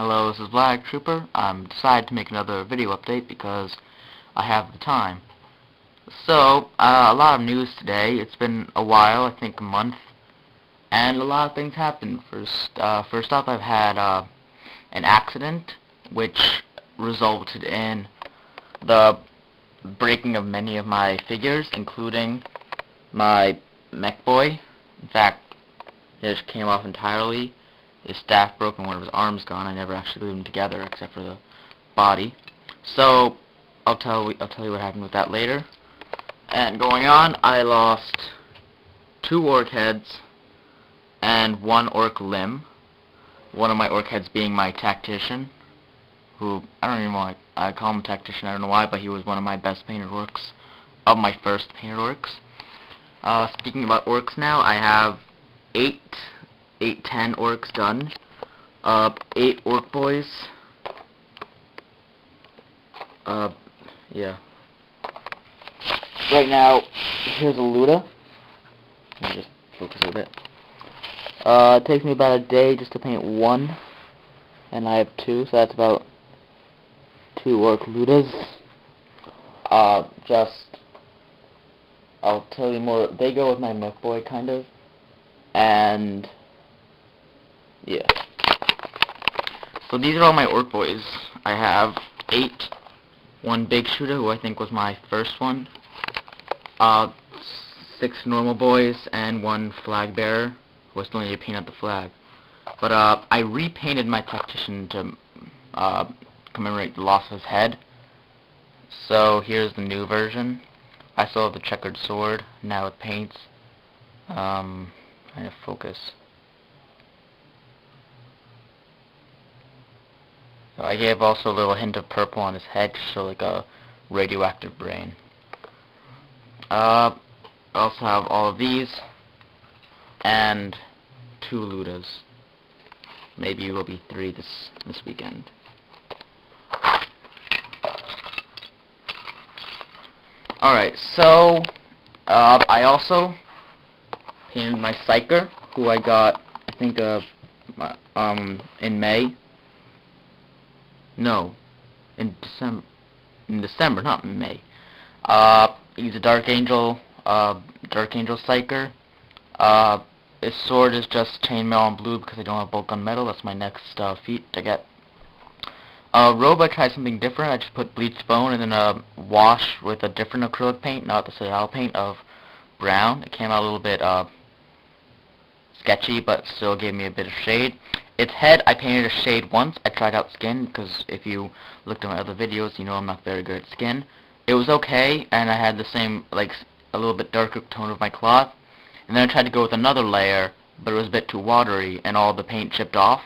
Hello, this is Black Trooper. I'm decided to make another video update because I have the time. So, a lot of news today. It's been a while, I think a month, and a lot of things happened. First up, I've had an accident, which resulted in the breaking of many of my figures, including my mech boy. In fact, it just came off entirely. His staff broke and one of his arms gone. I never actually glued them together except for the body. So I'll tell you what happened with that later. And going on, I lost 2 orc heads and 1 orc limb. One of my orc heads being my tactician, who I don't even know why I call him a tactician. I don't know why, but he was one of my best painted orcs of my first painted orcs. Speaking about orcs now, I have 10 orcs done. 8 orc boys. Yeah. Right now, here's a Luda. Let me just focus a bit. It takes me about a day just to paint 1, and I have 2, so that's about 2 orc Ludas. I'll tell you more. They go with my mech boy, kind of. And yeah. So these are all my orc boys. I have 8. 1 big shooter, who I think was my first one. 6 normal boys, and 1 flag bearer, who I still need to paint out the flag. But I repainted my tactician to commemorate the loss of his head. So here's the new version. I still have the checkered sword, now with paints. Trying to focus. So I gave also a little hint of purple on his head to show like a radioactive brain. I also have all of these and 2 Ludas. Maybe it will be 3 this weekend. Alright, so I also painted my Psyker, who I got, I think, in May. No, in December, not in May. He's a Dark Angel Psyker. His sword is just chainmail and blue because I don't have bulk on metal. That's my next feat to get. Robe, I tried something different. I just put bleached bone and then a wash with a different acrylic paint, not the Citadel paint, of brown. It came out a little bit sketchy, but still gave me a bit of shade. Its head, I painted a shade once. I tried out skin, because if you looked at my other videos, you know I'm not very good at skin. It was okay, and I had the same, like, a little bit darker tone of my cloth. And then I tried to go with another layer, but it was a bit too watery, and all the paint chipped off.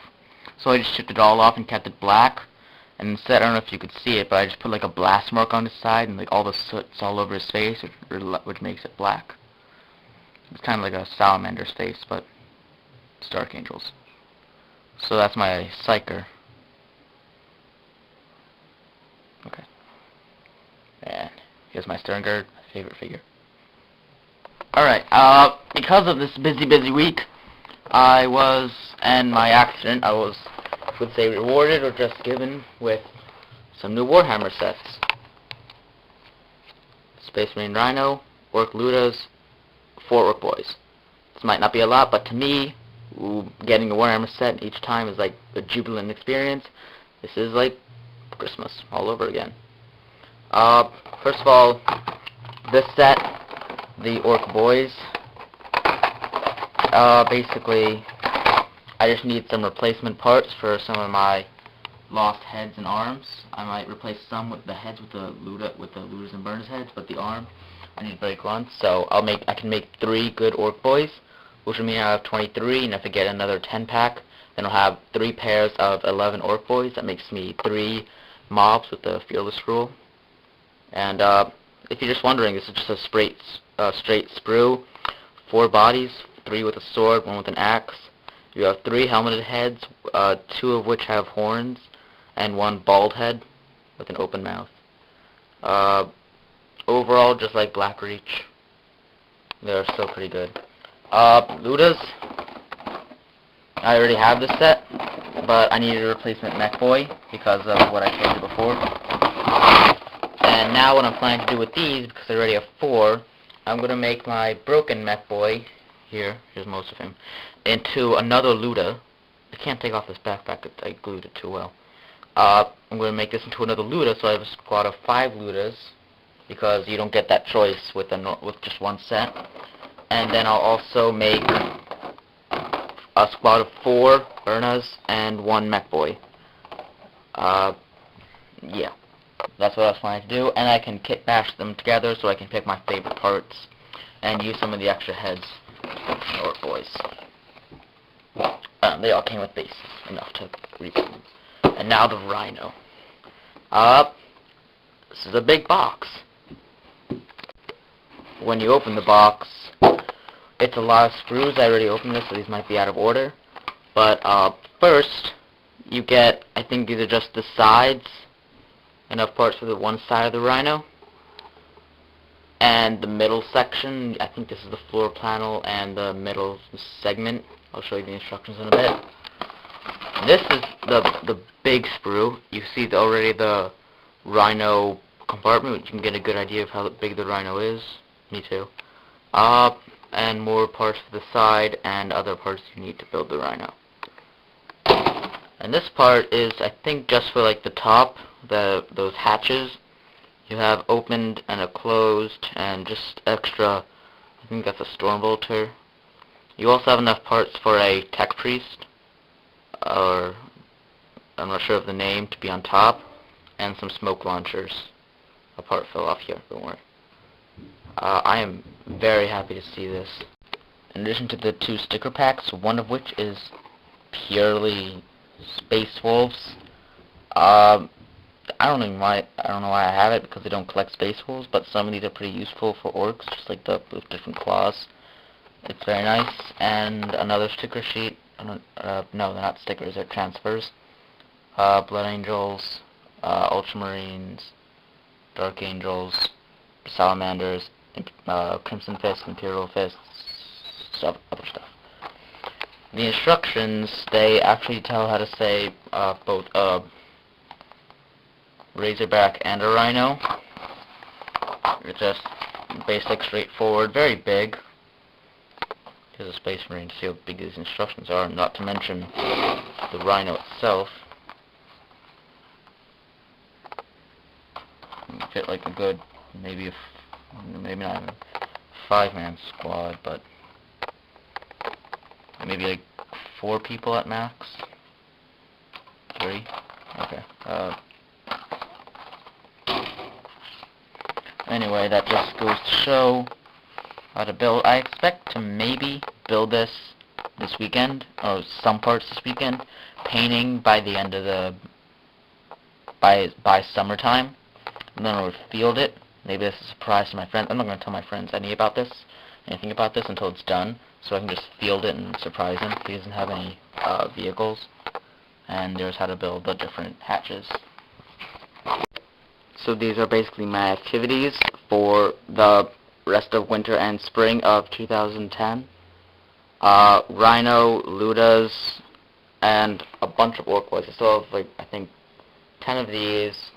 So I just chipped it all off and kept it black. And instead, I don't know if you could see it, but I just put like a blast mark on his side, and like all the soot's all over his face, which makes it black. It's kind of like a salamander's face, but it's Dark Angels. So that's my Psyker. Okay. And here's my Sterngard, my favorite figure. Alright, because of this busy week, and my accident, I was, I would say, rewarded or just given with some new Warhammer sets. Space Marine Rhino, Orc Ludas, 4 Orc Boys. This might not be a lot, but to me, getting a Warhammer set each time is like a jubilant experience. This is like Christmas all over again. First of all, this set, the Orc Boys, basically, I just need some replacement parts for some of my lost heads and arms. I might replace some with the heads with the Ludas and Burners heads, but the arm I need to break once. So I can make 3 good Orc Boys, which will mean I have 23, and if I get another 10-pack, then I'll have 3 pairs of 11 Orc Boys. That makes me 3 mobs with the Fearless rule. And if you're just wondering, this is just a straight sprue. 4 bodies, 3 with a sword, 1 with an axe. You have 3 helmeted heads, 2 of which have horns, and 1 bald head with an open mouth. Overall, just like Blackreach, they're still pretty good. Ludas, I already have this set. but I needed a replacement mech boy because of what I told you before. And now what I'm planning to do with these, because I already have 4, I'm going to make my broken mech boy, here's most of him, into another Luda. I can't take off this backpack, I glued it too well. I'm going to make this into another Luda, so I have a squad of 5 Ludas, because you don't get that choice with just one set. And then I'll also make a squad of 4 Urnas and 1 mech boy. Yeah. That's what I was planning to do, and I can kit bash them together so I can pick my favorite parts and use some of the extra heads of orc boys. They all came with bases, enough to rebuild them. And now the rhino. This is a big box. When you open the box, it's a lot of screws. I already opened this, so these might be out of order. But first, you get, I think these are just the sides. Enough parts for the one side of the rhino. And the middle section, I think this is the floor panel and the middle segment. I'll show you the instructions in a bit. This is the big sprue. You see already the rhino compartment. You can get a good idea of how big the rhino is. Me too. And more parts for the side and other parts you need to build the rhino. And this part is, I think, just for like the top, those hatches. You have opened and a closed and just extra, I think that's a storm bolter. You also have enough parts for a tech priest, or I'm not sure of the name, to be on top, and some smoke launchers. A part fell off here, don't worry. I am very happy to see this. In addition to the 2 sticker packs, one of which is purely Space Wolves. I don't know why I have it, because they don't collect Space Wolves, but some of these are pretty useful for orcs, just like with different claws. It's very nice. And another sticker sheet. No, they're not stickers, they're transfers. Blood Angels, Ultramarines, Dark Angels, Salamanders, Crimson Fists, Imperial Fists, other stuff. The instructions, they actually tell how to say both Razorback and a Rhino. It's just basic, straightforward, very big. Here's a Space Marine to see how big these instructions are, not to mention the Rhino itself. You fit like a good, maybe not even 5-man squad, but maybe like 4 people at max. 3? Okay. Anyway, that just goes to show how to build. I expect to maybe build this weekend, or some parts this weekend, painting by the end of the, by summertime, and then I'll field it. Maybe this is a surprise to my friends. I'm not going to tell my friends anything about this until it's done, so I can just field it and surprise him. He doesn't have any vehicles, and there's how to build the different hatches. So these are basically my activities for the rest of winter and spring of 2010. Rhino, Ludas, and a bunch of orc boys. I still have, like, I think 10 of these.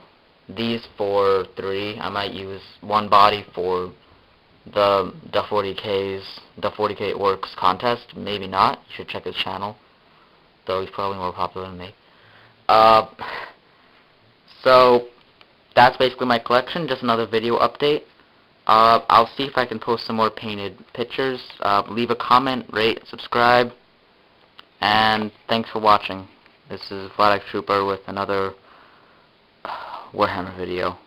These 3. I might use one body for the 40K Orcs contest. Maybe not. You should check his channel, though he's probably more popular than me. So that's basically my collection. Just another video update. I'll see if I can post some more painted pictures. Leave a comment, rate, subscribe, and thanks for watching. This is Flat Trooper with another Warhammer video.